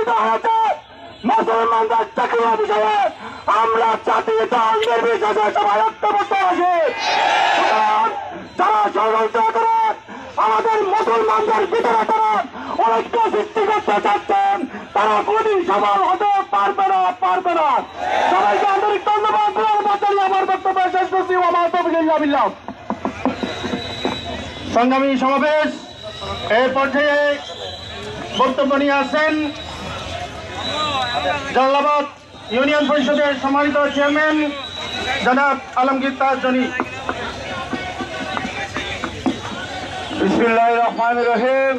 নির্যাতিত হয়েছে মুসলমানদের চাকরি বিষয়ে আমরা জাতীয় দল নির্বিশেষে সবাই ঐক্যবদ্ধ আছি। যারা ষড়যন্ত্র করে আমাদের মুসলমানদের ভিতরে তারা ঐক্য সৃষ্টি করতে চাচ্ছেন তারা কোনদিন সফল হতে পারবে না। সবাইকে আন্তরিক ধন্যবাদ আমার বক্তব্য শেষ করছি। আমার তৌফিকুল্লাহ। সংগ্রামী সমাবেশ এই পর্যায়ে বক্তব্য নিয়ে আসেন জালালাবাদ ইউনিয়ন পরিষদের সম্মানিত চেয়ারম্যান জনাব আলমগীর তাজনী। বিসমিল্লাহির রহমানির রহিম।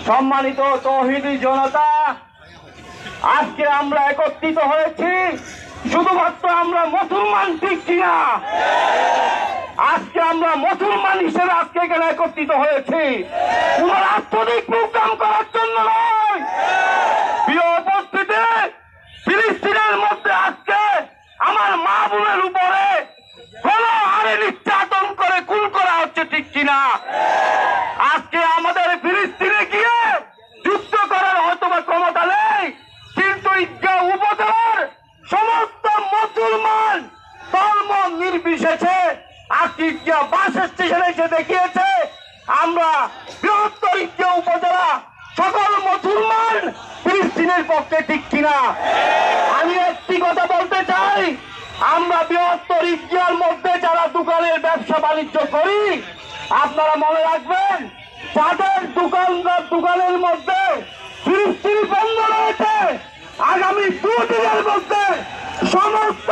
সম্মানিত তৌহিদি জনতা, আজকে আমরা একত্রিত হয়েছি শুধুমাত্র আমরা মুসলমান, ঠিক কিনা? আজকে আমরা মুসলমান হিসেবে আজকে এখানে একত্রিত হয়েছি কোন রাজনৈতিক প্রোগ্রাম করার জন্য নয়। প্রিয় উপস্থিতি, ফিলিস্তিনের মধ্যে আজকে আমার মা বোনের উপরে গণহারে নির্যাতন করে খুন করা হচ্ছে, ঠিক কিনা? আজকে আমাদের ফিলিস্তিনে গিয়ে যুদ্ধ করার হয়তো বা ক্ষমতা নেই, কিন্তু ঈদগাহ উপজেলার সমস্ত মুসলমান ধর্ম নির্বিশেষে আজকে বাস স্টেশনে এসে দেখিয়েছে আমরা বৃহত্তর ঈদগাহ উপজেলা সকল মুসলমান ফিলিস্তিনের পক্ষে, ঠিক কিনা? আমি একটি কথা বলতে চাই, আমরা বৃহত্তর ঈদগাহের মধ্যে যারা দোকানের ব্যবসা বাণিজ্য করি, আপনারা মনে রাখবেন যাদের দোকানের মধ্যে ফিলিস্তিনি পণ্য রয়েছে আগামী 2 দিনের মধ্যে সমস্ত